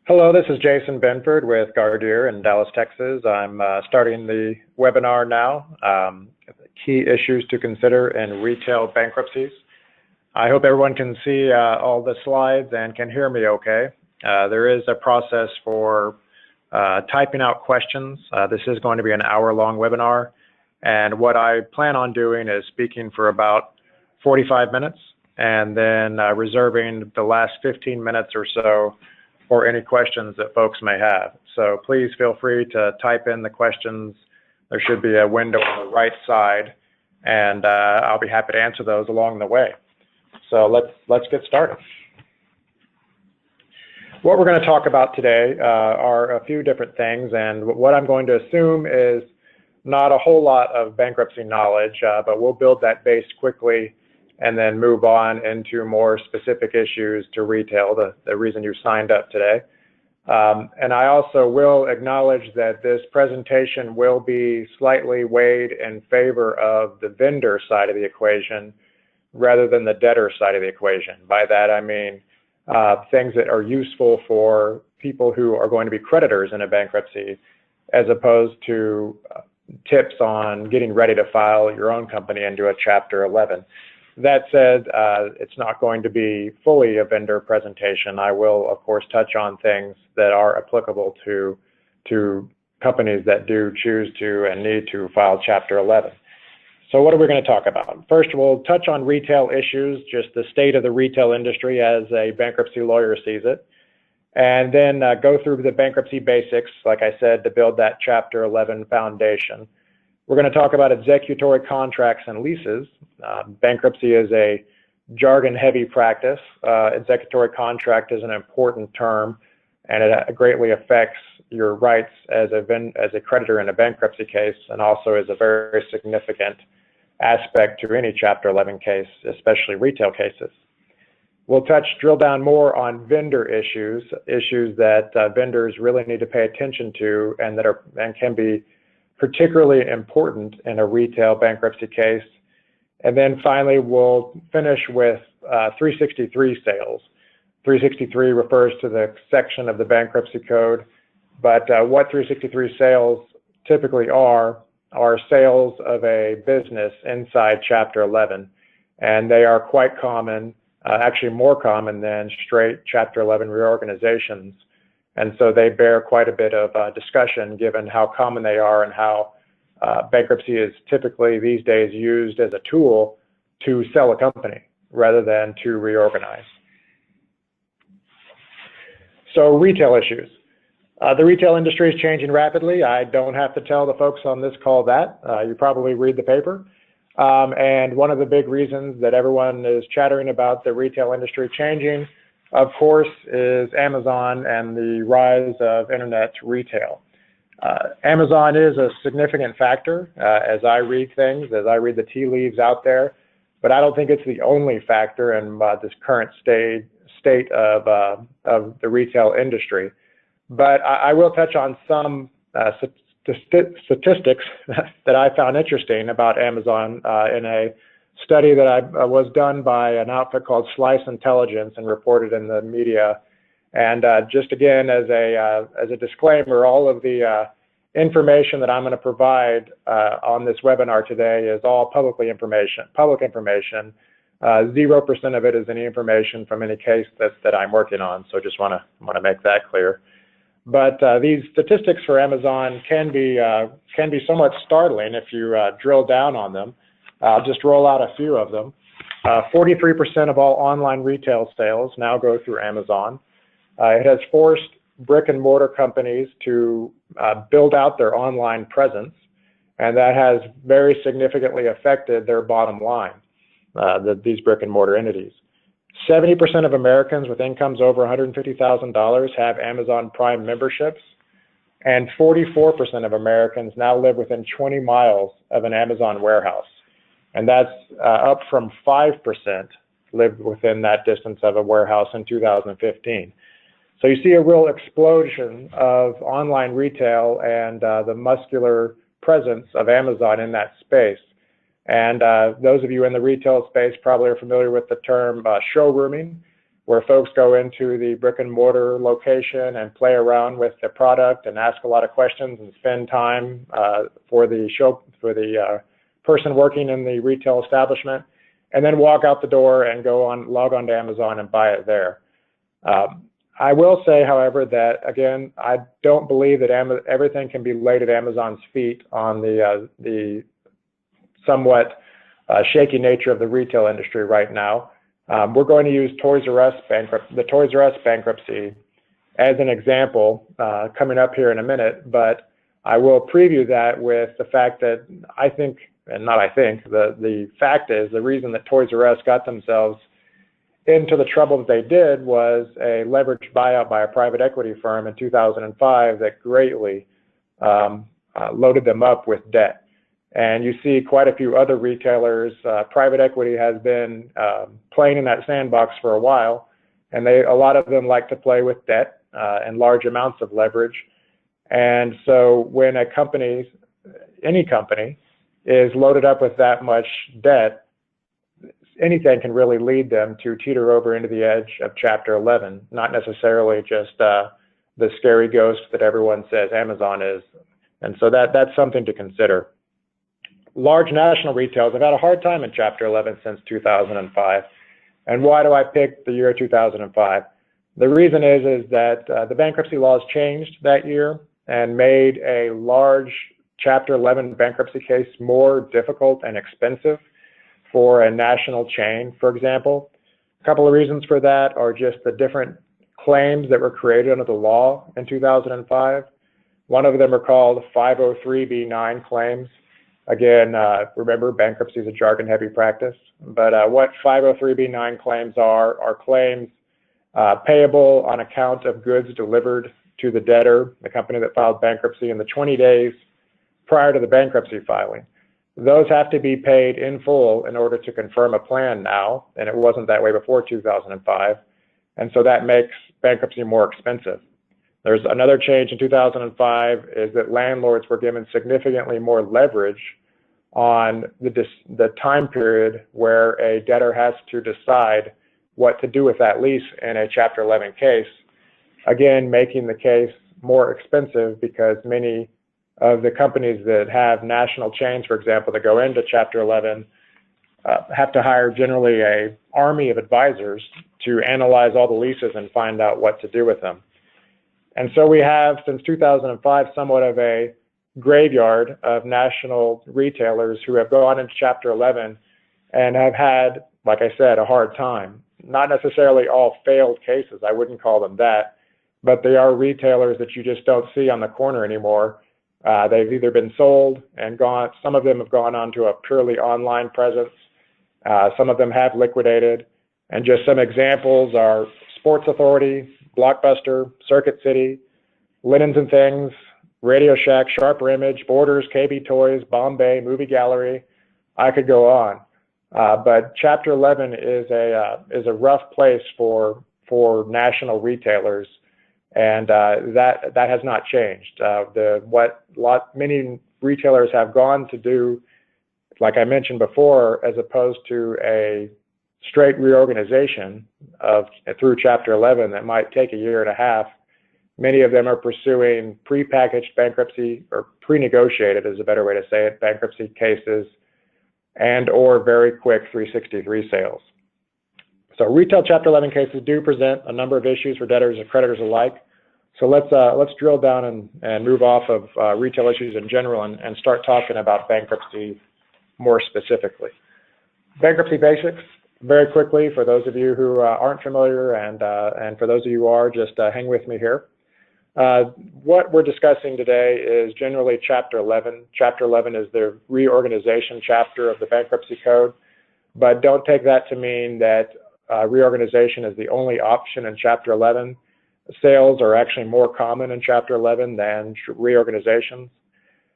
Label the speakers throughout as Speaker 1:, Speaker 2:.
Speaker 1: Hello, this is Jason Benford with Gardere in Dallas, Texas. I'm starting the webinar now, Key Issues to Consider in Retail Bankruptcies. I hope everyone can see all the slides and can hear me okay. There is a process for typing out questions. This is going to be an hour-long webinar, and what I plan on doing is speaking for about 45 minutes and then reserving the last 15 minutes or so for any questions that folks may have. So please feel free to type in the questions. There should be a window on the right side, and I'll be happy to answer those along the way. So let's get started. What we're going to talk about today are a few different things, and what I'm going to assume is not a whole lot of bankruptcy knowledge, but we'll build that base quickly and then move on into more specific issues to retail, the reason you signed up today. And I also will acknowledge that this presentation will be slightly weighed in favor of the vendor side of the equation rather than the debtor side of the equation. By that I mean things that are useful for people who are going to be creditors in a bankruptcy, as opposed to tips on getting ready to file your own company and do a Chapter 11. That said, it's not going to be fully a vendor presentation. I will, of course, touch on things that are applicable to companies that do choose to and need to file Chapter 11. So what are we going to talk about? First, we'll touch on retail issues, just the state of the retail industry as a bankruptcy lawyer sees it, and then go through the bankruptcy basics, like I said, to build that Chapter 11 foundation. We're going to talk about executory contracts and leases. Bankruptcy is a jargon-heavy practice. Executory contract is an important term, and it greatly affects your rights as a creditor in a bankruptcy case, and also is a very significant aspect to any Chapter 11 case, especially retail cases. We'll drill down more on vendor issues that vendors really need to pay attention to and can be particularly important in a retail bankruptcy case. And then finally, we'll finish with 363 sales. 363 refers to the section of the bankruptcy code, but what 363 sales typically are sales of a business inside Chapter 11. And they are quite common, actually more common than straight Chapter 11 reorganizations. And so they bear quite a bit of discussion given how common they are and how bankruptcy is typically these days used as a tool to sell a company rather than to reorganize. So retail issues. The retail industry is changing rapidly. I don't have to tell the folks on this call that. You probably read the paper. And one of the big reasons that everyone is chattering about the retail industry changing, of course, is Amazon and the rise of internet retail. Amazon is a significant factor as I read things, as I read the tea leaves out there, but I don't think it's the only factor in this current state of the retail industry. But I will touch on some statistics that I found interesting about Amazon in a study that was done by an outfit called Slice Intelligence and reported in the media. And just again, as a disclaimer, all of the information that I'm going to provide on this webinar today is all public information. 0% of it is any information from any case that I'm working on. So just want to make that clear. But these statistics for Amazon can be somewhat startling if you drill down on them. I'll just roll out a few of them. 43% of all online retail sales now go through Amazon. It has forced brick and mortar companies to build out their online presence, and that has very significantly affected their bottom line, these brick and mortar entities. 70% of Americans with incomes over $150,000 have Amazon Prime memberships, and 44% of Americans now live within 20 miles of an Amazon warehouse. And that's up from 5% lived within that distance of a warehouse in 2015. So you see a real explosion of online retail and the muscular presence of Amazon in that space. And those of you in the retail space probably are familiar with the term showrooming. where folks go into the brick and mortar location and play around with the product and ask a lot of questions and spend time for the person working in the retail establishment, and then walk out the door and log on to Amazon and buy it there. I will say, however, that again, I don't believe that everything can be laid at Amazon's feet on the somewhat shaky nature of the retail industry right now. We're going to use the Toys R Us bankruptcy as an example coming up here in a minute, but I will preview that with the fact that the fact is the reason that Toys R Us got themselves into the trouble that they did was a leveraged buyout by a private equity firm in 2005 that greatly loaded them up with debt. And you see quite a few other retailers, private equity has been playing in that sandbox for a while, and a lot of them like to play with debt and large amounts of leverage. And so when any company is loaded up with that much debt, anything can really lead them to teeter over into the edge of Chapter 11, not necessarily just the scary ghost that everyone says Amazon is. And so that's something to consider. Large national retailers have had a hard time in Chapter 11 since 2005. And why do I pick the year 2005? The reason is that the bankruptcy laws changed that year and made a large Chapter 11 bankruptcy case more difficult and expensive for a national chain, for example. A couple of reasons for that are just the different claims that were created under the law in 2005. One of them are called 503b9 claims. Again, remember, bankruptcy is a jargon-heavy practice, but what 503b9 claims are claims payable on account of goods delivered to the debtor, the company that filed bankruptcy, in the 20 days prior to the bankruptcy filing. Those have to be paid in full in order to confirm a plan now, and it wasn't that way before 2005, and so that makes bankruptcy more expensive. There's another change in 2005 is that landlords were given significantly more leverage on the time period where a debtor has to decide what to do with that lease in a Chapter 11 case, again, making the case more expensive because many of the companies that have national chains, for example, that go into Chapter 11, have to hire generally an army of advisors to analyze all the leases and find out what to do with them. And so we have, since 2005, somewhat of a graveyard of national retailers who have gone into Chapter 11 and have had, like I said, a hard time. Not necessarily all failed cases, I wouldn't call them that, but they are retailers that you just don't see on the corner anymore. They've either been sold and gone, some of them have gone on to a purely online presence, some of them have liquidated, and just some examples are Sports Authority, Blockbuster, Circuit City, Linens and Things, Radio Shack, Sharper Image, Borders, KB Toys, Bombay, Movie Gallery. I could go on, but Chapter 11 is a rough place for national retailers, and that has not changed. Many retailers have gone to do, like I mentioned before, as opposed to a straight reorganization through Chapter 11 that might take a year and a half. Many of them are pursuing prepackaged bankruptcy, or pre-negotiated is a better way to say it, bankruptcy cases, and or very quick 363 sales. So retail Chapter 11 cases do present a number of issues for debtors and creditors alike. So let's drill down and move off of retail issues in general and start talking about bankruptcy more specifically. Bankruptcy Basics, very quickly, for those of you who aren't familiar, and for those of you who are, just hang with me here. What we're discussing today is generally Chapter 11. Chapter 11 is the reorganization chapter of the Bankruptcy Code, but don't take that to mean that reorganization is the only option in Chapter 11. Sales are actually more common in Chapter 11 than reorganizations.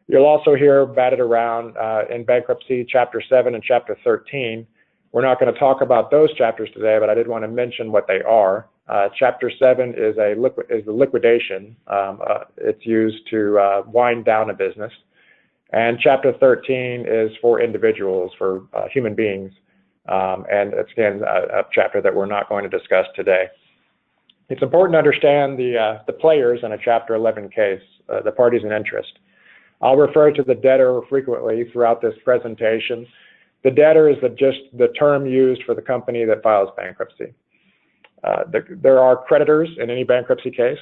Speaker 1: You'll also hear batted around in bankruptcy Chapter 7 and Chapter 13. We're not going to talk about those chapters today, but I did want to mention what they are. Chapter 7 is the liquidation. It's used to wind down a business. And Chapter 13 is for individuals, for human beings. and it's, again, a chapter that we're not going to discuss today. It's important to understand the players in a Chapter 11 case, the parties in interest. I'll refer to the debtor frequently throughout this presentation. The debtor is just the term used for the company that files bankruptcy. There are creditors in any bankruptcy case,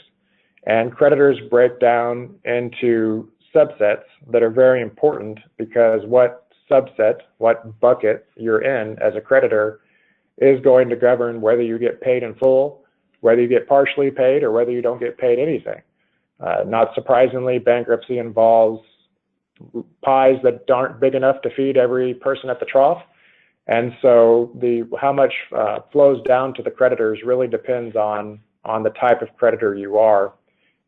Speaker 1: and creditors break down into subsets that are very important, because what subset, what bucket you're in as a creditor is going to govern whether you get paid in full, whether you get partially paid, or whether you don't get paid anything. Not surprisingly, bankruptcy involves pies that aren't big enough to feed every person at the trough. And so how much flows down to the creditors really depends on the type of creditor you are.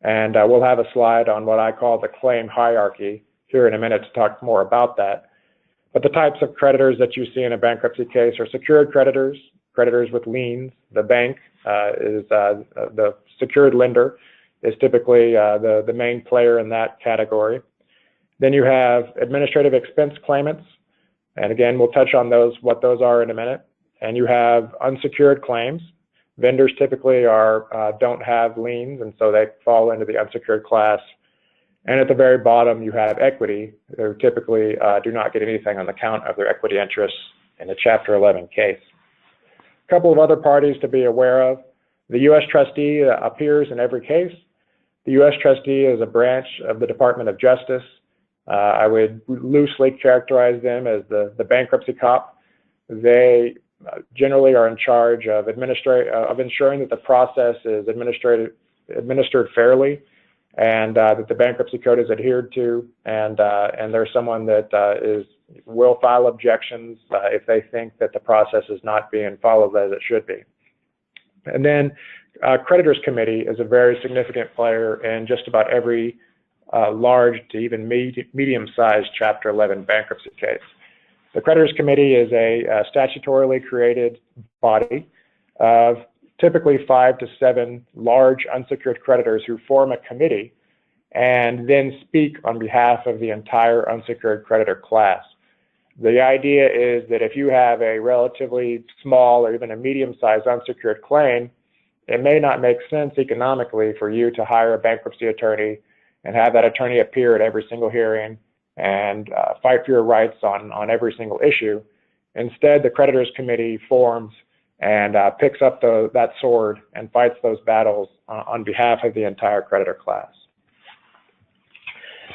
Speaker 1: And we'll have a slide on what I call the claim hierarchy here in a minute to talk more about that. But the types of creditors that you see in a bankruptcy case are secured creditors, creditors with liens. The bank is the secured lender is typically the main player in that category. Then you have administrative expense claimants. And again, we'll touch on what those are in a minute. And you have unsecured claims. Vendors typically don't have liens, and so they fall into the unsecured class. And at the very bottom, you have equity, who typically do not get anything on account of their equity interests in a Chapter 11 case. A couple of other parties to be aware of. The U.S. trustee appears in every case. The U.S. trustee is a branch of the Department of Justice. I would loosely characterize them as the bankruptcy cop. They generally are in charge of ensuring that the process is administered fairly, and that the bankruptcy code is adhered to, and there's someone that will file objections if they think that the process is not being followed as it should be. And then creditors committee is a very significant player in just about every large to even medium-sized Chapter 11 bankruptcy case. The creditors committee is a statutorily created body of typically 5 to 7 large unsecured creditors who form a committee and then speak on behalf of the entire unsecured creditor class. The idea is that if you have a relatively small or even a medium-sized unsecured claim, it may not make sense economically for you to hire a bankruptcy attorney and have that attorney appear at every single hearing and fight for your rights on every single issue. Instead, the creditors committee forms and picks up that sword and fights those battles on behalf of the entire creditor class.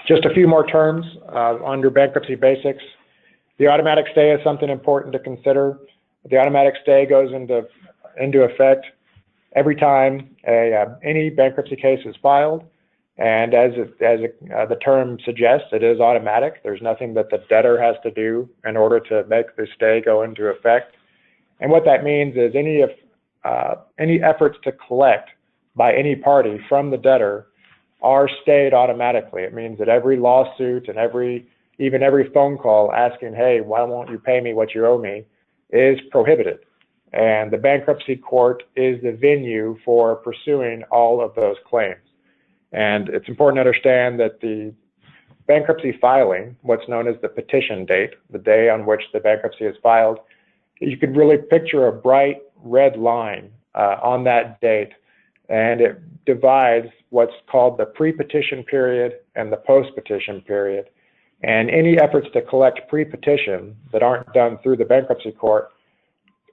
Speaker 1: Just a few more terms under Bankruptcy Basics. The automatic stay is something important to consider. The automatic stay goes into effect every time any bankruptcy case is filed. And as the term suggests, it is automatic. There's nothing that the debtor has to do in order to make the stay go into effect. And what that means is any efforts to collect by any party from the debtor are stayed automatically. It means that every lawsuit and even every phone call asking, hey, why won't you pay me what you owe me, is prohibited. And the bankruptcy court is the venue for pursuing all of those claims. And it's important to understand that the bankruptcy filing, what's known as the petition date, the day on which the bankruptcy is filed, you could really picture a bright red line on that date, and it divides what's called the pre-petition period and the post-petition period. And any efforts to collect pre-petition that aren't done through the bankruptcy court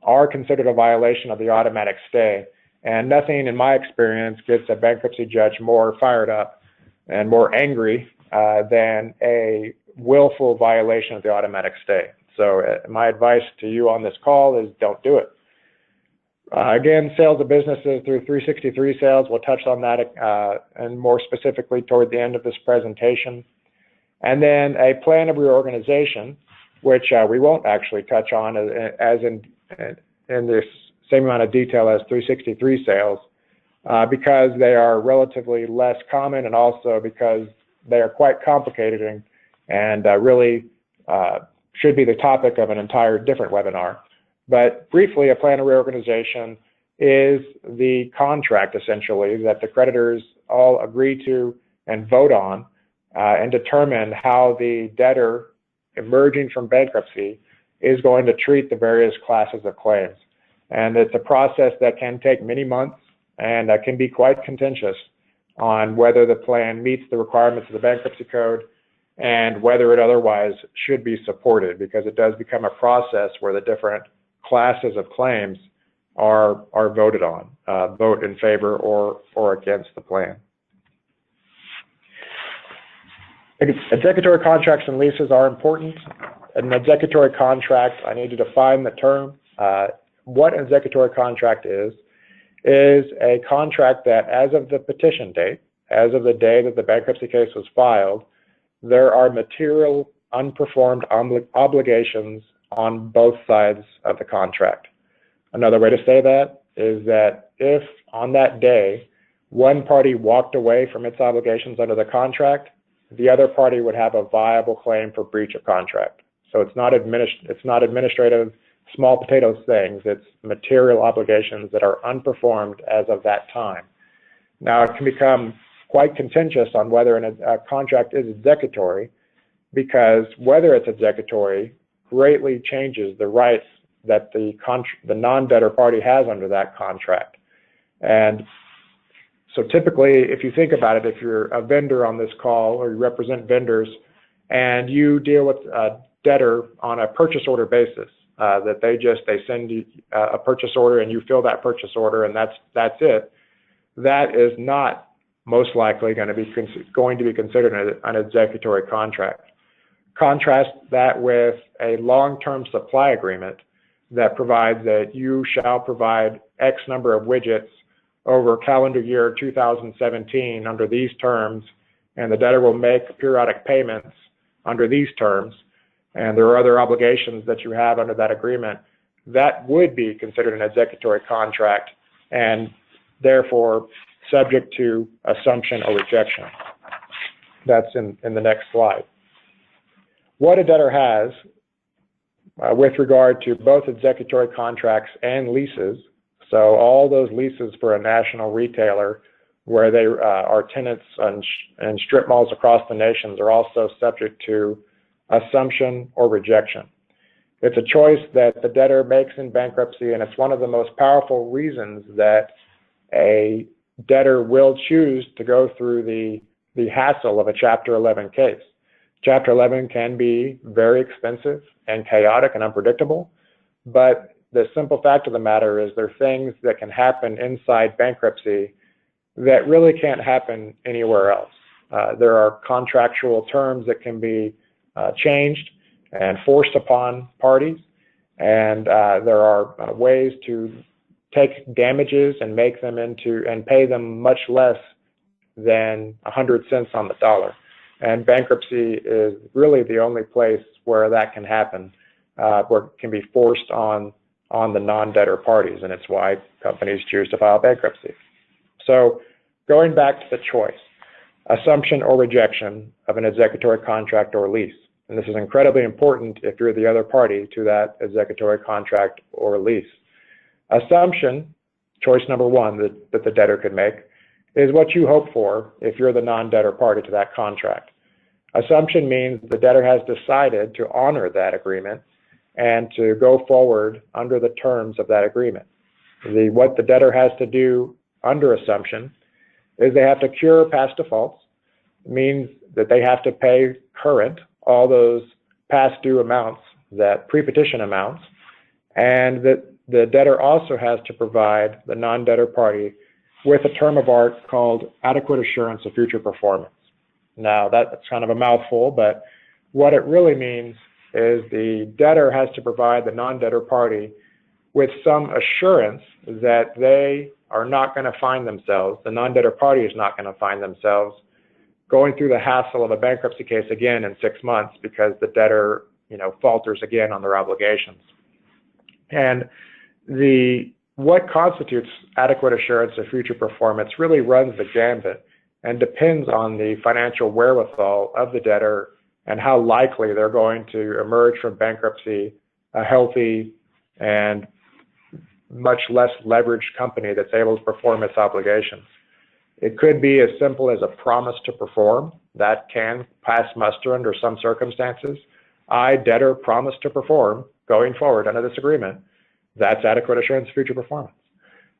Speaker 1: are considered a violation of the automatic stay. And nothing, in my experience, gets a bankruptcy judge more fired up and more angry than a willful violation of the automatic stay. So my advice to you on this call is don't do it. Again, sales of businesses through 363 sales, we'll touch on that and more specifically toward the end of this presentation. And then a plan of reorganization, which we won't actually touch on as in this same amount of detail as 363 sales, because they are relatively less common, and also because they are quite complicated and really should be the topic of an entire different webinar. But briefly, a plan of reorganization is the contract, essentially, that the creditors all agree to and vote on and determine how the debtor emerging from bankruptcy is going to treat the various classes of claims. And it's a process that can take many months and can be quite contentious on whether the plan meets the requirements of the bankruptcy code and whether it otherwise should be supported, because it does become a process where the different classes of claims are voted on, vote in favor or against the plan. Executory contracts and leases are important. An executory contract, I need to define the term. What an executory contract is a contract that, as of the petition date, as of the day that the bankruptcy case was filed, there are material unperformed obligations on both sides of the contract. Another way to say that is that if on that day one party walked away from its obligations under the contract, the other party would have a viable claim for breach of contract. So it's not administrative, small potatoes things. It's material obligations that are unperformed as of that time. Now, it can become quite contentious on whether a contract is executory, because whether it's executory greatly changes the rights that the non-debtor party has under that contract. And so typically, if you think about it, if you're a vendor on this call or you represent vendors and you deal with a debtor on a purchase order basis, that they send you a purchase order and you fill that purchase order and that's it, that is not most likely going to be considered an executory contract. Contrast that with a long-term supply agreement that provides that you shall provide X number of widgets over calendar year 2017 under these terms, and the debtor will make periodic payments under these terms, and there are other obligations that you have under that agreement. That would be considered an executory contract and therefore subject to assumption or rejection. That's in the next slide. What a debtor has with regard to both executory contracts and leases, so all those leases for a national retailer where they are tenants and strip malls across the nations are also subject to assumption or rejection. It's a choice that the debtor makes in bankruptcy, and it's one of the most powerful reasons that a debtor will choose to go through the hassle of a Chapter 11 case. Chapter 11 can be very expensive and chaotic and unpredictable, but the simple fact of the matter is there are things that can happen inside bankruptcy that really can't happen anywhere else. There are contractual terms that can be changed and forced upon parties, and there are ways to take damages and make them into and pay them much less than 100 cents on the dollar. And bankruptcy is really the only place where that can happen, where it can be forced on the non-debtor parties, and it's why companies choose to file bankruptcy. So going back to the choice, assumption or rejection of an executory contract or lease. And this is incredibly important if you're the other party to that executory contract or lease. Assumption, choice number one that the debtor could make, is what you hope for if you're the non-debtor party to that contract. Assumption means the debtor has decided to honor that agreement and to go forward under the terms of that agreement. What the debtor has to do under assumption is they have to cure past defaults. It means that they have to pay current all those past due amounts, that pre-petition amounts, and that the debtor also has to provide the non-debtor party with a term of art called adequate assurance of future performance. Now, that's kind of a mouthful, but what it really means is the debtor has to provide the non-debtor party with some assurance that they are not going to find themselves, the non-debtor party is not going to find themselves going through the hassle of a bankruptcy case again in 6 months because the debtor, falters again on their obligations. And what constitutes adequate assurance of future performance really runs the gambit and depends on the financial wherewithal of the debtor and how likely they're going to emerge from bankruptcy a healthy and much less leveraged company that's able to perform its obligations. It could be as simple as a promise to perform that can pass muster under some circumstances. I, debtor, promise to perform going forward under this agreement, that's adequate assurance of future performance.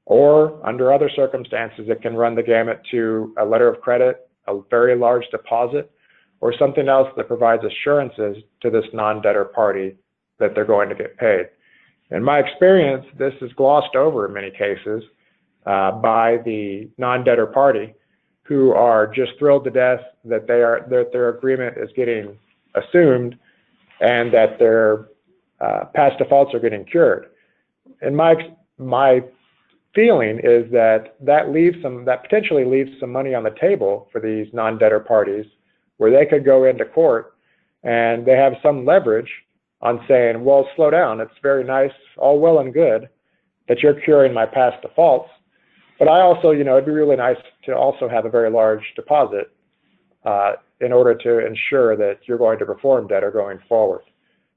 Speaker 1: Or under other circumstances, it can run the gamut to a letter of credit, a very large deposit, or something else that provides assurances to this non-debtor party that they're going to get paid. In my experience, this is glossed over in many cases by the non-debtor party, who are just thrilled to death that their agreement is getting assumed and that their past defaults are getting cured. And my feeling is that potentially leaves some money on the table for these non-debtor parties, where they could go into court and they have some leverage on saying, well, slow down, it's very nice, all well and good that you're curing my past defaults, but I also, it'd be really nice to also have a very large deposit in order to ensure that you're going to perform debtor going forward.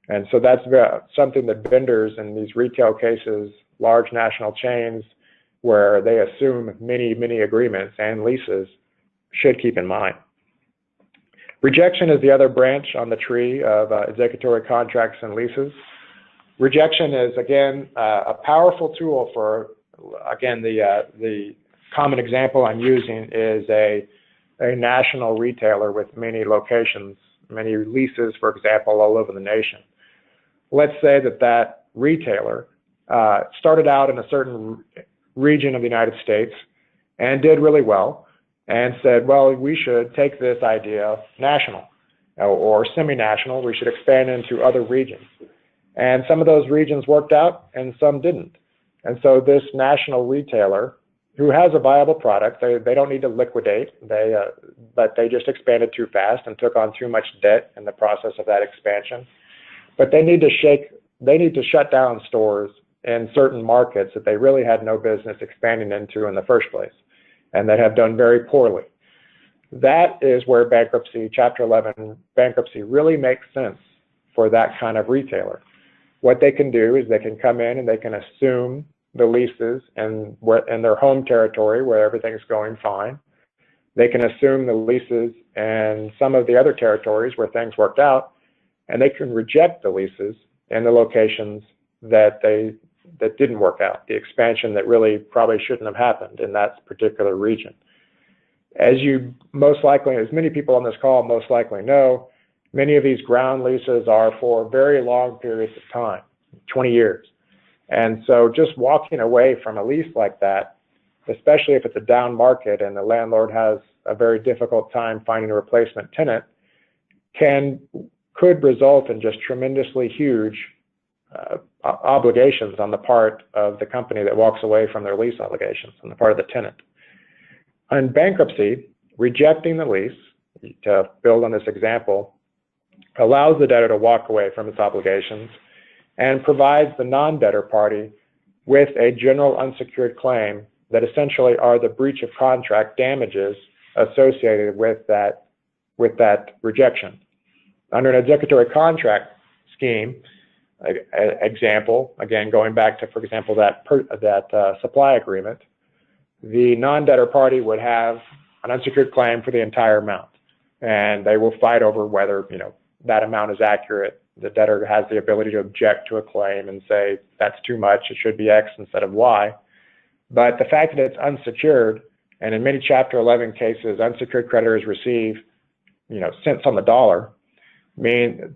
Speaker 1: And so that's something that vendors in these retail cases, large national chains, where they assume many, many agreements and leases, should keep in mind. Rejection is the other branch on the tree of executory contracts and leases. Rejection is, again, a powerful tool for, again, the common example I'm using is a national retailer with many locations, many leases, for example, all over the nation. Let's say that retailer started out in a certain region of the United States and did really well, and said, well, we should take this idea national or semi-national. We should expand into other regions. And some of those regions worked out and some didn't. And so this national retailer, who has a viable product, they don't need to liquidate, but they just expanded too fast and took on too much debt in the process of that expansion. But they need to shut down stores in certain markets that they really had no business expanding into in the first place, and that have done very poorly. That is where bankruptcy, Chapter 11 bankruptcy, really makes sense for that kind of retailer. What they can do is they can come in and they can assume the leases in their home territory where everything's going fine. They can assume the leases in some of the other territories where things worked out, and they can reject the leases in the locations that didn't work out, the expansion that really probably shouldn't have happened in that particular region. As many people on this call most likely know, many of these ground leases are for very long periods of time, 20 years. And so just walking away from a lease like that, especially if it's a down market and the landlord has a very difficult time finding a replacement tenant, could result in just tremendously huge obligations on the part of the company that walks away from their lease obligations on the part of the tenant. In bankruptcy, rejecting the lease, to build on this example, allows the debtor to walk away from its obligations and provides the non-debtor party with a general unsecured claim that essentially are the breach of contract damages associated with that rejection. Under an executory contract scheme, example, again, going back to, for example, that supply agreement, the non-debtor party would have an unsecured claim for the entire amount, and they will fight over whether that amount is accurate. The debtor has the ability to object to a claim and say that's too much, it should be X instead of Y. But the fact that it's unsecured, and in many Chapter 11 cases, unsecured creditors receive cents on the dollar,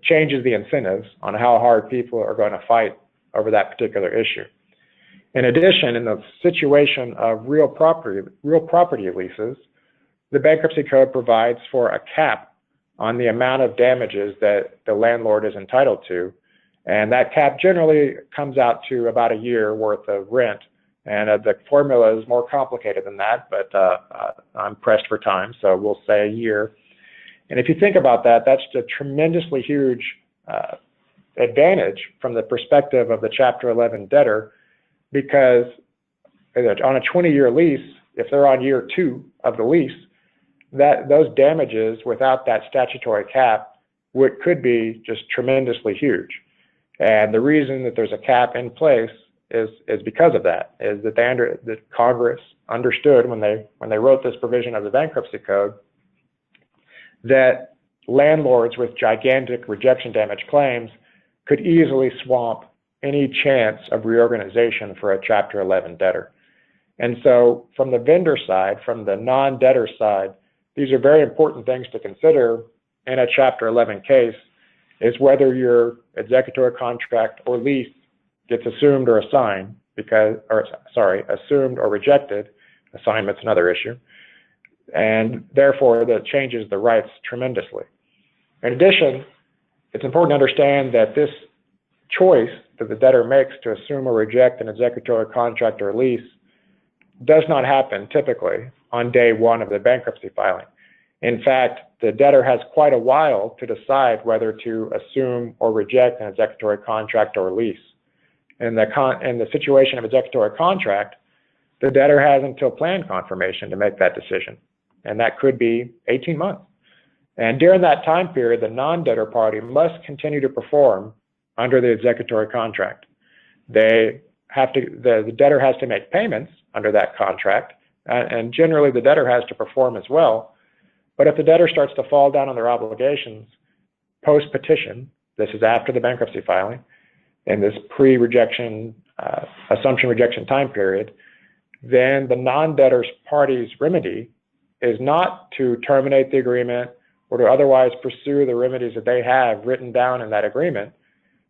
Speaker 1: changes the incentives on how hard people are going to fight over that particular issue. In addition, in the situation of real property leases, the Bankruptcy Code provides for a cap on the amount of damages that the landlord is entitled to, and that cap generally comes out to about a year worth of rent. And the formula is more complicated than that, but I'm pressed for time, so we'll say a year. And if you think about that, that's a tremendously huge advantage from the perspective of the Chapter 11 debtor, because on a 20-year lease, if they're on year 2 of the lease, those damages without that statutory cap could be just tremendously huge. And the reason that there's a cap in place is because of that, is that Congress understood when they wrote this provision of the Bankruptcy Code that landlords with gigantic rejection damage claims could easily swamp any chance of reorganization for a Chapter 11 debtor. And so from the vendor side, from the non-debtor side, these are very important things to consider in a Chapter 11 case, is whether your executory contract or lease gets assumed or assigned, assumed or rejected. Assignment's another issue. And therefore, that changes the rights tremendously. In addition, it's important to understand that this choice that the debtor makes to assume or reject an executory contract or lease does not happen typically on day one of the bankruptcy filing. In fact, the debtor has quite a while to decide whether to assume or reject an executory contract or lease. In the situation of executory contract, the debtor has until plan confirmation to make that decision, and that could be 18 months. And during that time period, the non-debtor party must continue to perform under the executory contract. The debtor has to make payments under that contract, and generally the debtor has to perform as well. But if the debtor starts to fall down on their obligations post-petition, this is after the bankruptcy filing, in this pre-rejection, assumption rejection time period, then the non-debtor's party's remedy is not to terminate the agreement or to otherwise pursue the remedies that they have written down in that agreement,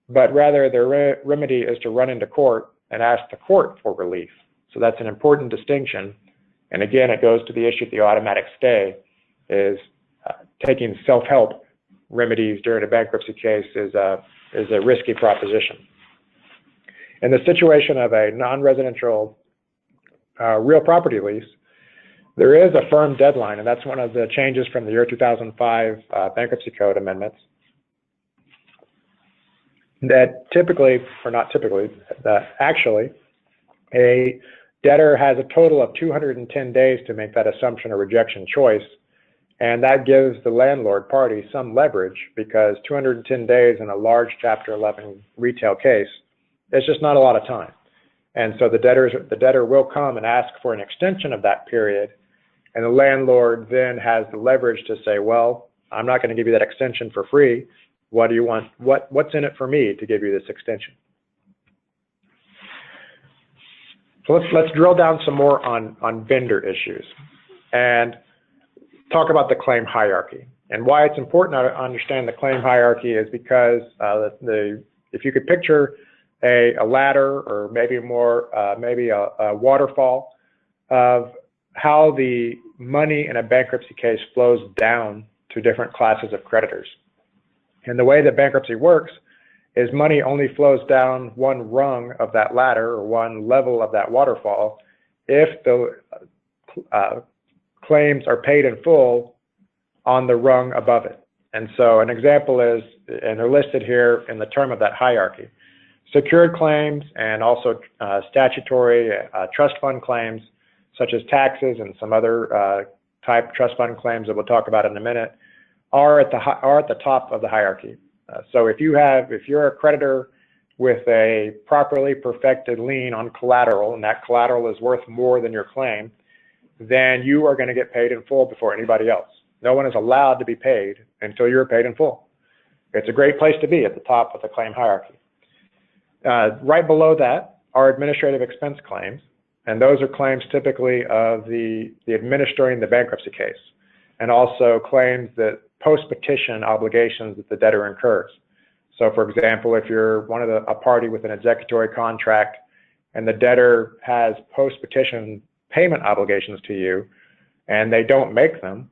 Speaker 1: but rather their remedy is to run into court and ask the court for relief. So that's an important distinction. And again, it goes to the issue of the automatic stay, is taking self-help remedies during a bankruptcy case is a risky proposition. In the situation of a non-residential real property lease, there is a firm deadline, and that's one of the changes from the year 2005 Bankruptcy Code amendments, that typically, or not typically, actually, a debtor has a total of 210 days to make that assumption or rejection choice, and that gives the landlord party some leverage, because 210 days in a large Chapter 11 retail case is just not a lot of time. And so the debtor will come and ask for an extension of that period, and the landlord then has the leverage to say, well, I'm not going to give you that extension for free. What do you want? What's in it for me to give you this extension? So let's drill down some more on vendor issues and talk about the claim hierarchy. And why it's important to understand the claim hierarchy is because if you could picture a ladder, or maybe more, maybe a waterfall of how the money in a bankruptcy case flows down to different classes of creditors. And the way that bankruptcy works is money only flows down one rung of that ladder, or one level of that waterfall, if the claims are paid in full on the rung above it. And so an example is, and they're listed here in the term of that hierarchy, secured claims and also statutory trust fund claims, such as taxes and some other type trust fund claims that we'll talk about in a minute, are at the top of the hierarchy. So if you're a creditor with a properly perfected lien on collateral, and that collateral is worth more than your claim, then you are going to get paid in full before anybody else. No one is allowed to be paid until you're paid in full. It's a great place to be, at the top of the claim hierarchy. Right below that are administrative expense claims, and those are claims typically of the administering the bankruptcy case, and also claims that post-petition obligations that the debtor incurs. So for example, if you're a party with an executory contract and the debtor has post-petition payment obligations to you and they don't make them,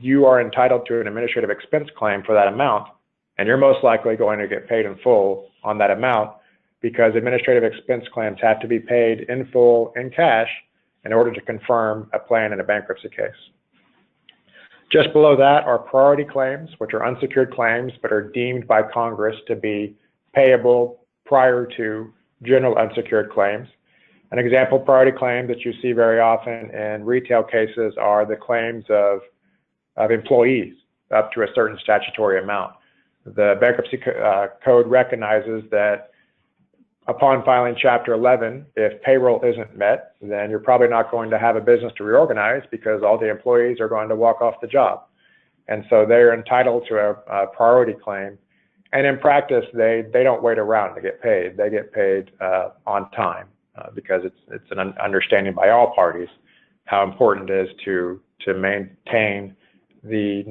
Speaker 1: you are entitled to an administrative expense claim for that amount, and you're most likely going to get paid in full on that amount, because administrative expense claims have to be paid in full in cash in order to confirm a plan in a bankruptcy case. Just below that are priority claims, which are unsecured claims but are deemed by Congress to be payable prior to general unsecured claims. An example priority claim that you see very often in retail cases are the claims of employees up to a certain statutory amount. The Bankruptcy Code recognizes that upon filing Chapter 11, if payroll isn't met, then you're probably not going to have a business to reorganize, because all the employees are going to walk off the job. And so they're entitled to a priority claim. And in practice, they don't wait around to get paid. They get paid on time because it's an understanding by all parties how important it is to maintain the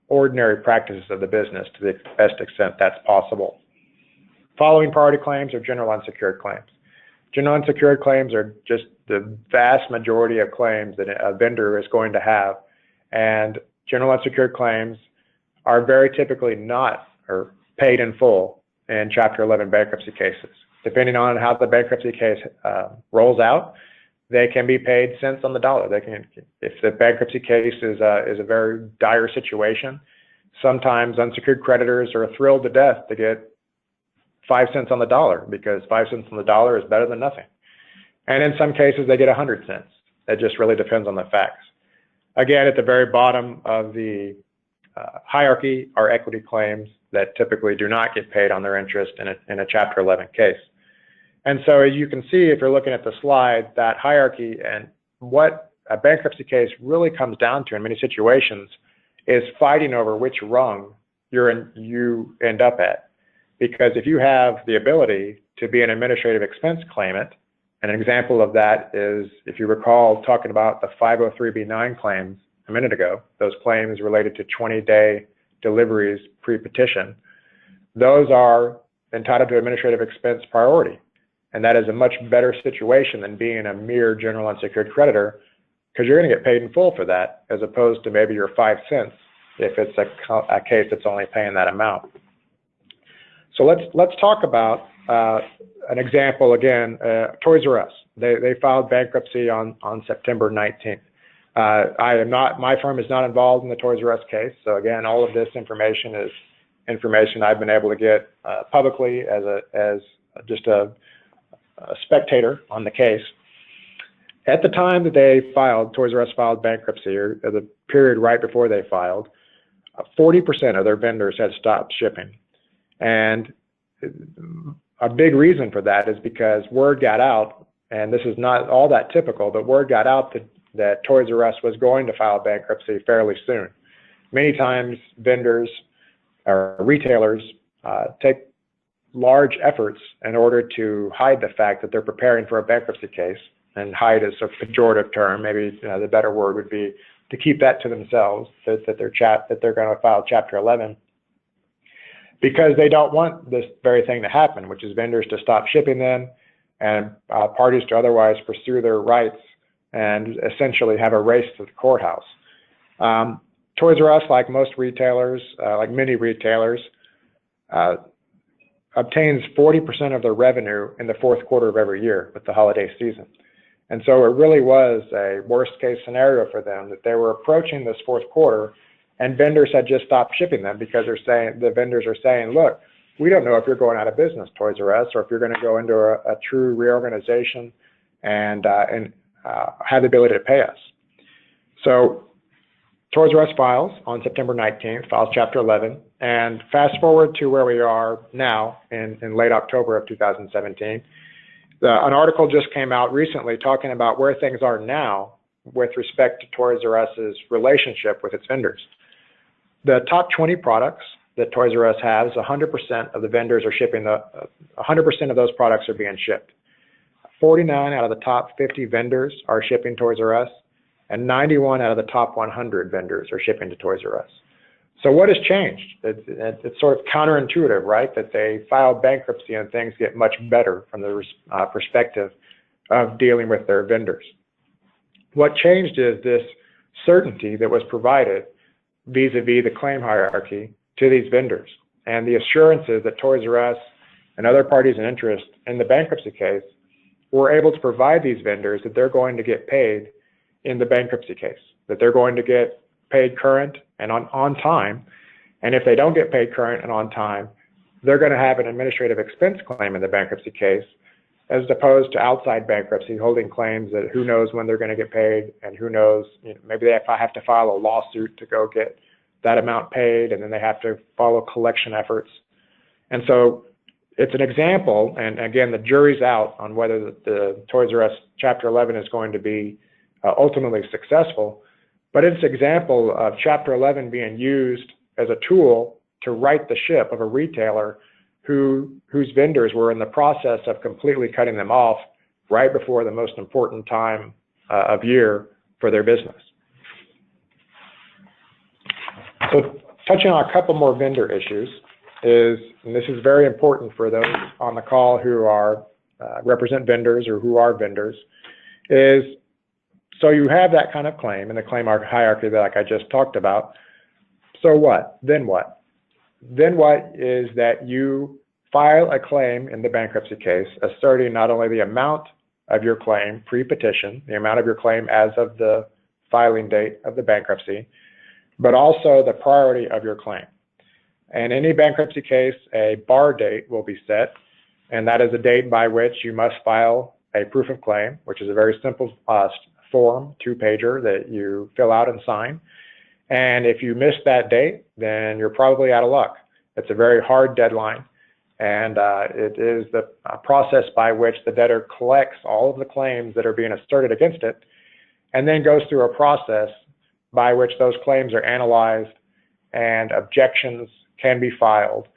Speaker 1: ordinary practices of the business to the best extent that's possible. Following priority claims are general unsecured claims. General unsecured claims are just the vast majority of claims that a vendor is going to have, and general unsecured claims are very typically not or paid in full in Chapter 11 bankruptcy cases. Depending on how the bankruptcy case rolls out, they can be paid cents on the dollar. They can, if the bankruptcy case is a very dire situation, sometimes unsecured creditors are thrilled to death to get 5 cents on the dollar because 5 cents on the dollar is better than nothing. And in some cases, they get 100 cents. It just really depends on the facts. Again, at the very bottom of the hierarchy are equity claims that typically do not get paid on their interest in a Chapter 11 case. And so as you can see, if you're looking at the slide, that hierarchy and what a bankruptcy case really comes down to in many situations is fighting over which rung you end up at. Because if you have the ability to be an administrative expense claimant, and an example of that is, if you recall talking about the 503b9 claims a minute ago, those claims related to 20-day deliveries pre-petition, those are entitled to administrative expense priority. And that is a much better situation than being a mere general unsecured creditor, because you're going to get paid in full for that, as opposed to maybe your 5 cents if it's a case that's only paying that amount. So let's talk about an example again. Toys R Us. They filed bankruptcy on September 19th. My firm is not involved in the Toys R Us case. So again, all of this information is information I've been able to get publicly as just a spectator on the case. At the time that they filed, Toys R Us filed bankruptcy, or the period right before they filed, 40% of their vendors had stopped shipping. And a big reason for that is because word got out, and this is not all that typical, but word got out that Toys R Us was going to file bankruptcy fairly soon. Many times vendors or retailers take large efforts in order to hide the fact that they're preparing for a bankruptcy case, and hide is a pejorative term. Maybe the better word would be to keep that to themselves, that they're going to file Chapter 11, because they don't want this very thing to happen, which is vendors to stop shipping them and parties to otherwise pursue their rights and essentially have a race to the courthouse. Toys R Us, like most retailers, like many retailers, obtains 40% of their revenue in the fourth quarter of every year with the holiday season. And so it really was a worst case scenario for them that they were approaching this fourth quarter and vendors had just stopped shipping them because the vendors are saying, look, we don't know if you're going out of business, Toys R Us, or if you're going to go into a true reorganization and have the ability to pay us. So Toys R Us files on September 19th, files Chapter 11, and fast forward to where we are now in late October of 2017. An article just came out recently talking about where things are now with respect to Toys R Us's relationship with its vendors. The top 20 products that Toys R Us has, 100% of the vendors are shipping 100% of those products are being shipped. 49 out of the top 50 vendors are shipping Toys R Us, and 91 out of the top 100 vendors are shipping to Toys R Us. So what has changed? It's sort of counterintuitive, right? That they file bankruptcy and things get much better from the perspective of dealing with their vendors. What changed is this certainty that was provided vis-a-vis the claim hierarchy to these vendors, and the assurances that Toys R Us and other parties in interest in the bankruptcy case were able to provide these vendors that they're going to get paid in the bankruptcy case, that they're going to get paid current and on time, and if they don't get paid current and on time, they're going to have an administrative expense claim in the bankruptcy case, as opposed to outside bankruptcy holding claims that who knows when they're going to get paid, and who knows, maybe they have to file a lawsuit to go get that amount paid, and then they have to follow collection efforts. And so it's an example, and again, the jury's out on whether the Toys R Us Chapter 11 is going to be ultimately successful, but it's an example of Chapter 11 being used as a tool to right the ship of a retailer whose vendors were in the process of completely cutting them off right before the most important time of year for their business. So touching on a couple more vendor issues and this is very important for those on the call who are represent vendors or who are vendors, is so you have that kind of claim in the claim hierarchy that like I just talked about. So what? Then what? Then what is that you file a claim in the bankruptcy case asserting not only the amount of your claim pre-petition, the amount of your claim as of the filing date of the bankruptcy, but also the priority of your claim. In any bankruptcy case, a bar date will be set, and that is a date by which you must file a proof of claim, which is a very simple form, 2-pager that you fill out and sign. And if you miss that date, then you're probably out of luck. It's a very hard deadline, and it is the process by which the debtor collects all of the claims that are being asserted against it, and then goes through a process by which those claims are analyzed and objections can be filed.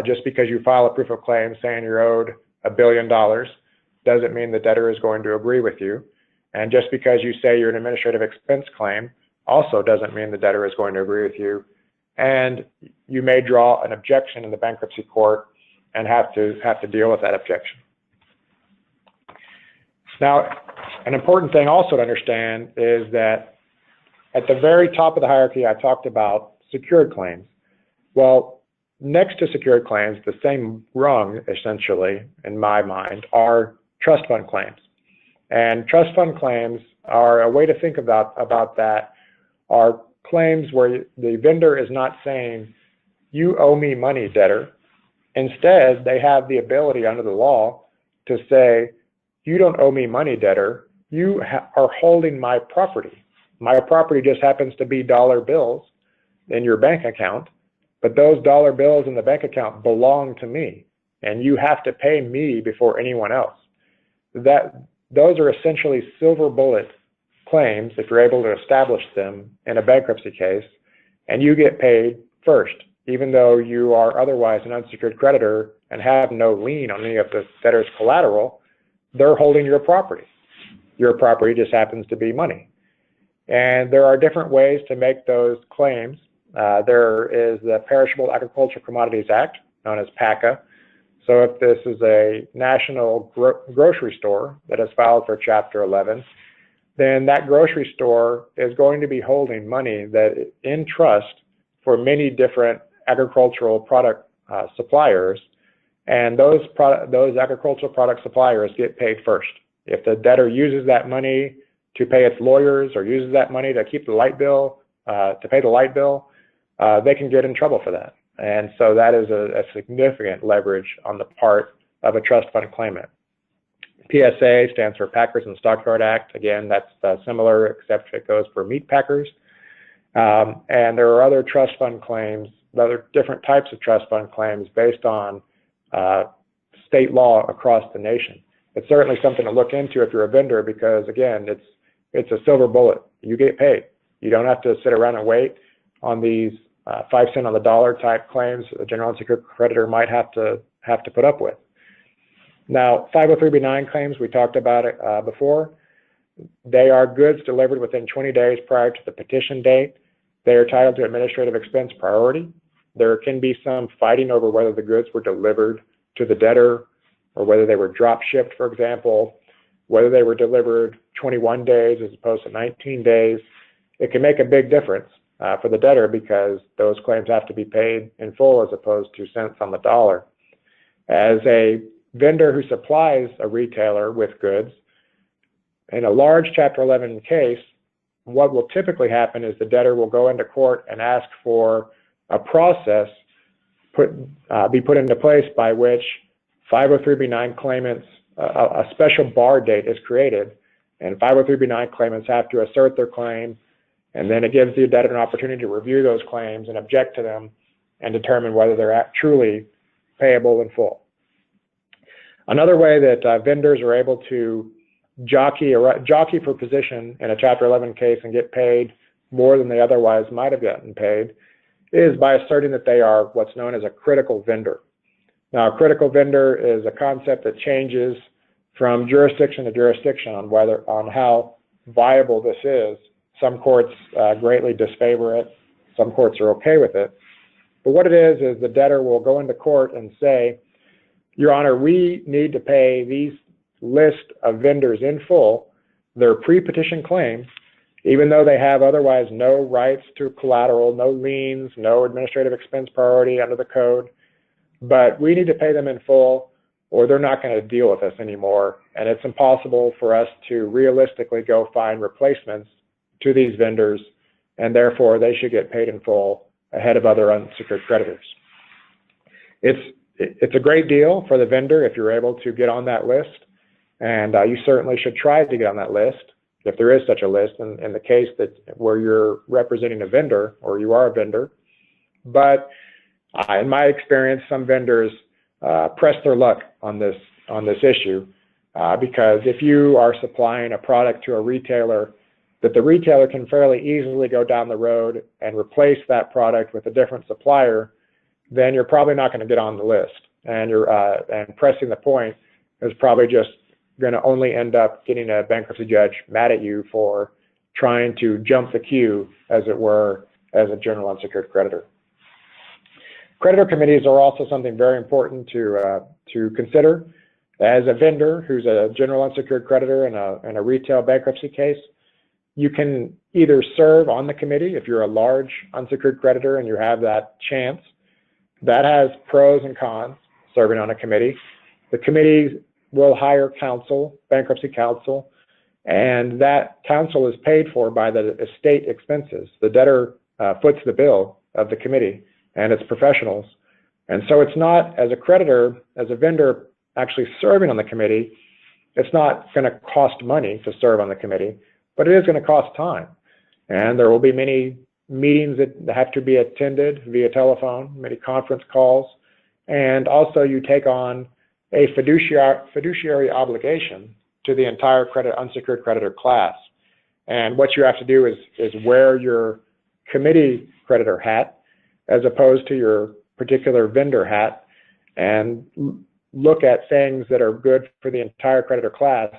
Speaker 1: Just because you file a proof of claim saying you're owed $1 billion doesn't mean the debtor is going to agree with you. And just because you say you're an administrative expense claim also doesn't mean the debtor is going to agree with you. And you may draw an objection in the bankruptcy court and have to deal with that objection. Now, an important thing also to understand is that at the very top of the hierarchy, I talked about secured claims. Well, next to secured claims, the same rung, essentially, in my mind, are trust fund claims. And trust fund claims are a way to think about that are claims where the vendor is not saying, you owe me money, debtor. Instead, they have the ability under the law to say, you don't owe me money, debtor. You are holding my property. My property just happens to be dollar bills in your bank account, but those dollar bills in the bank account belong to me, and you have to pay me before anyone else. Those are essentially silver bullet claims if you're able to establish them in a bankruptcy case, and you get paid first, even though you are otherwise an unsecured creditor and have no lien on any of the debtor's collateral. They're holding your property. Your property just happens to be money. And there are different ways to make those claims. There is the Perishable Agricultural Commodities Act, known as PACA. So if this is a national grocery store that has filed for Chapter 11, then that grocery store is going to be holding money that in trust for many different agricultural product suppliers, and those agricultural product suppliers get paid first. If the debtor uses that money to pay its lawyers or uses that money to keep the light bill, to pay the light bill, they can get in trouble for that. And so that is a significant leverage on the part of a trust fund claimant. PSA stands for Packers and Stockyard Act. Again, that's similar, except it goes for meat packers. And there are other trust fund claims, other different types of trust fund claims based on state law across the nation. It's certainly something to look into if you're a vendor, because again, it's a silver bullet. You get paid. You don't have to sit around and wait on these 5 cent on the dollar type claims a general unsecured creditor might have to put up with. Now, 503b9 claims, we talked about it before. They are goods delivered within 20 days prior to the petition date. They are titled to administrative expense priority. There can be some fighting over whether the goods were delivered to the debtor or whether they were drop shipped, for example, whether they were delivered 21 days as opposed to 19 days. It can make a big difference for the debtor because those claims have to be paid in full as opposed to cents on the dollar. As a vendor who supplies a retailer with goods, in a large Chapter 11 case, what will typically happen is the debtor will go into court and ask for a process be put into place by which 503b9 claimants, a special bar date is created, and 503b9 claimants have to assert their claim, and then it gives the debtor an opportunity to review those claims and object to them and determine whether they're truly payable in full. Another way that vendors are able to jockey for position in a Chapter 11 case and get paid more than they otherwise might have gotten paid is by asserting that they are what's known as a critical vendor. Now, a critical vendor is a concept that changes from jurisdiction to jurisdiction on how viable this is. Some courts greatly disfavor it. Some courts are okay with it. But what it is the debtor will go into court and say, Your Honor, we need to pay these list of vendors in full their pre-petition claims, even though they have otherwise no rights to collateral, no liens, no administrative expense priority under the code. But we need to pay them in full, or they're not going to deal with us anymore. And it's impossible for us to realistically go find replacements to these vendors, and therefore they should get paid in full ahead of other unsecured creditors. It's a great deal for the vendor if you're able to get on that list, and you certainly should try to get on that list if there is such a list in the case where you're representing a vendor or you are a vendor. But in my experience, some vendors press their luck on this issue because if you are supplying a product to a retailer that the retailer can fairly easily go down the road and replace that product with a different supplier, then you're probably not going to get on the list. And and pressing the point is probably just going to only end up getting a bankruptcy judge mad at you for trying to jump the queue, as it were, as a general unsecured creditor. Creditor committees are also something very important to consider. As a vendor who's a general unsecured creditor in a retail bankruptcy case, you can either serve on the committee if you're a large unsecured creditor and you have that chance. That has pros and cons, serving on a committee. The committee will hire counsel, bankruptcy counsel, and that counsel is paid for by the estate expenses. The debtor foots the bill of the committee and its professionals. And so it's not, as a creditor, as a vendor actually serving on the committee, it's not going to cost money to serve on the committee, but it is going to cost time. And there will be many meetings that have to be attended via telephone, many conference calls, and also you take on a fiduciary obligation to the entire unsecured creditor class. And what you have to do is wear your committee creditor hat as opposed to your particular vendor hat and look at things that are good for the entire creditor class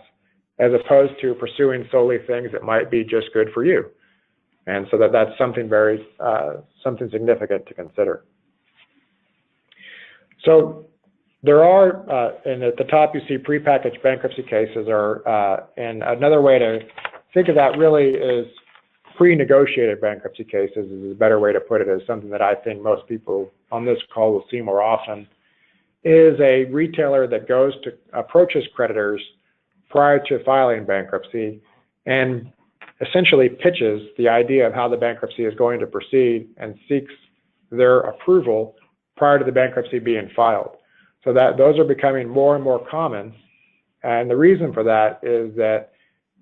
Speaker 1: as opposed to pursuing solely things that might be just good for you. And so that's something something significant to consider. So there are, and at the top you see prepackaged bankruptcy cases and another way to think of that really is pre-negotiated bankruptcy cases is a better way to put it, is something that I think most people on this call will see more often, is a retailer that approaches creditors prior to filing bankruptcy and essentially pitches the idea of how the bankruptcy is going to proceed and seeks their approval prior to the bankruptcy being filed. So those are becoming more and more common. And the reason for that is that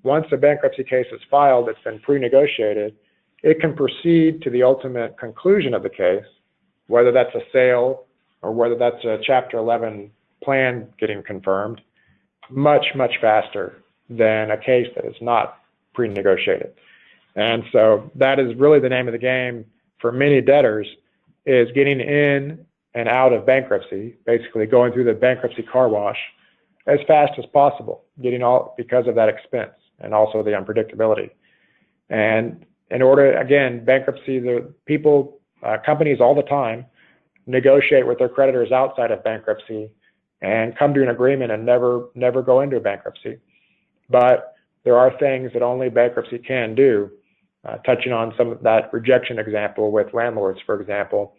Speaker 1: once a bankruptcy case is filed, it's been pre-negotiated, it can proceed to the ultimate conclusion of the case, whether that's a sale or whether that's a Chapter 11 plan getting confirmed, much, much faster than a case that is not pre-negotiated. And so that is really the name of the game for many debtors, is getting in and out of bankruptcy, basically going through the bankruptcy car wash as fast as possible, because of that expense and also the unpredictability. And in order, again, bankruptcy, companies all the time negotiate with their creditors outside of bankruptcy and come to an agreement and never go into bankruptcy. But there are things that only bankruptcy can do, touching on some of that rejection example with landlords, for example.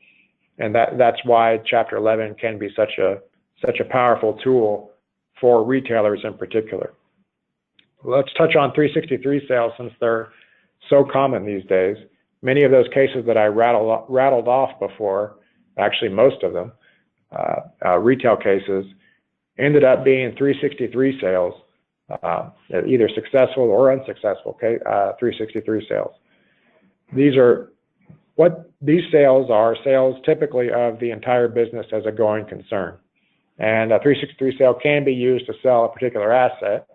Speaker 1: And that's why Chapter 11 can be such a powerful tool for retailers in particular. Let's touch on 363 sales, since they're so common these days. Many of those cases that I rattled off before, actually most of them, retail cases, ended up being 363 sales, either successful or unsuccessful 363 sales. These sales are sales typically of the entire business as a going concern. And a 363 sale can be used to sell a particular asset.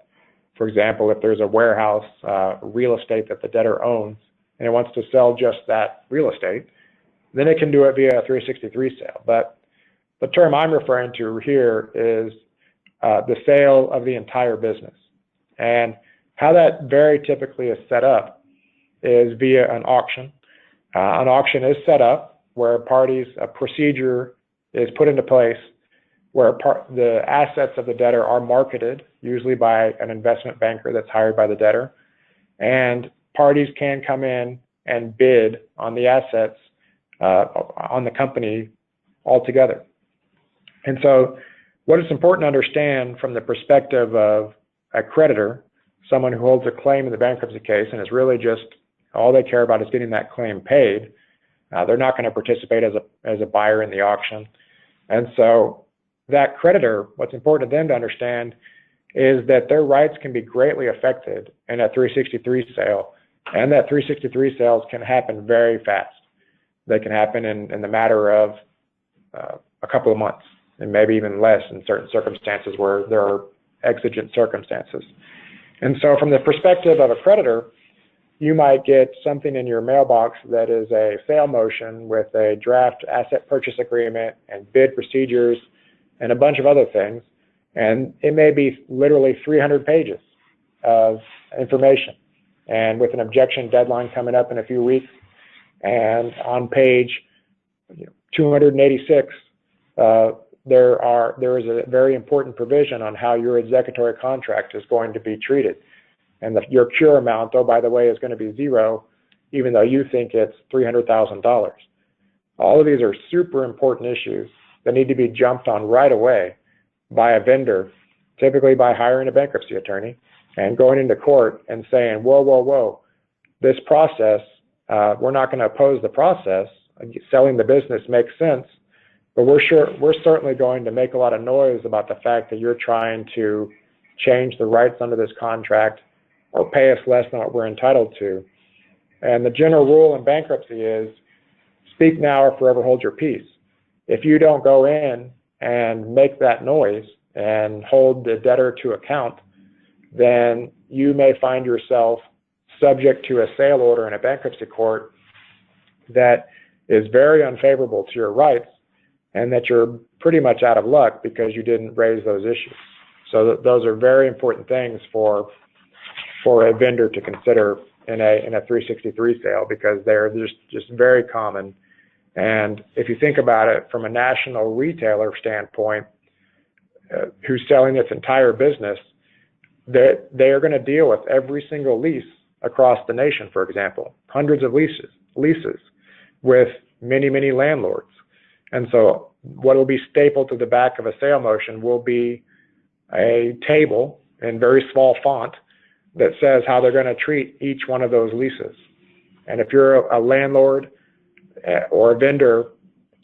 Speaker 1: For example, if there's a warehouse, real estate that the debtor owns, and it wants to sell just that real estate, then it can do it via a 363 sale. But the term I'm referring to here is the sale of the entire business. And how that very typically is set up is via an auction. An auction is set up where a procedure is put into place where the assets of the debtor are marketed, usually by an investment banker that's hired by the debtor, and parties can come in and bid on the assets on the company altogether. And so what is important to understand from the perspective of a creditor, someone who holds a claim in the bankruptcy case and is really just all they care about is getting that claim paid, they're not going to participate as a buyer in the auction. And so that creditor, what's important to them to understand is that their rights can be greatly affected in a 363 sale, and that 363 sales can happen very fast. They can happen in the matter of a couple of months, and maybe even less in certain circumstances where there are exigent circumstances. And so from the perspective of a creditor, you might get something in your mailbox that is a sale motion with a draft asset purchase agreement and bid procedures and a bunch of other things. And it may be literally 300 pages of information. And with an objection deadline coming up in a few weeks, and on page 286, there is a very important provision on how your executory contract is going to be treated. And your cure amount, oh, by the way, is going to be zero, even though you think it's $300,000. All of these are super important issues that need to be jumped on right away by a vendor, typically by hiring a bankruptcy attorney and going into court and saying, whoa, whoa, whoa, this process, we're not going to oppose the process. Selling the business makes sense, but we're certainly going to make a lot of noise about the fact that you're trying to change the rights under this contract or pay us less than what we're entitled to. And the general rule in bankruptcy is speak now or forever hold your peace. If you don't go in and make that noise and hold the debtor to account, then you may find yourself subject to a sale order in a bankruptcy court that is very unfavorable to your rights, and that you're pretty much out of luck because you didn't raise those issues. So those are very important things for a vendor to consider in a 363 sale, because they're just very common. And if you think about it from a national retailer standpoint, who's selling its entire business, they are going to deal with every single lease across the nation, for example, hundreds of leases with many, many landlords. And so what will be stapled to the back of a sale motion will be a table in very small font that says how they're going to treat each one of those leases. And if you're a landlord or a vendor,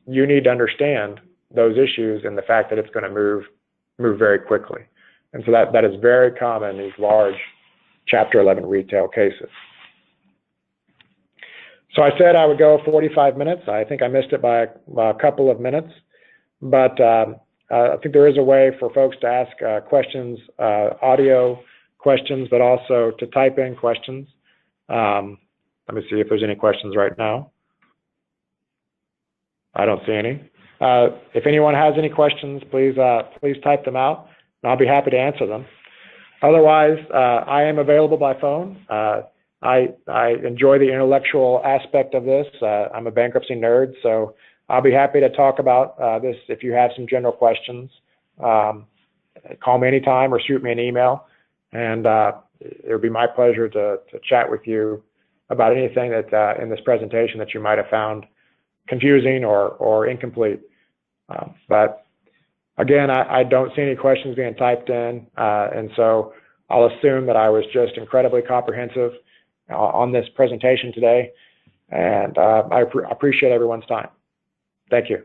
Speaker 1: you need to understand those issues and the fact that it's going to move very quickly. And so that is very common in these large Chapter 11 retail cases. So I said I would go 45 minutes. I think I missed it by a couple of minutes, but I think there is a way for folks to ask questions, audio questions, but also to type in questions. Let me see if there's any questions right now. I don't see any. If anyone has any questions, please type them out, and I'll be happy to answer them. Otherwise, I am available by phone. I enjoy the intellectual aspect of this. I'm a bankruptcy nerd, so I'll be happy to talk about this if you have some general questions. Call me anytime or shoot me an email, and it would be my pleasure to chat with you about anything that in this presentation that you might have found confusing or incomplete. But again, I don't see any questions being typed in, and so I'll assume that I was just incredibly comprehensive on this presentation today, and I appreciate everyone's time. Thank you.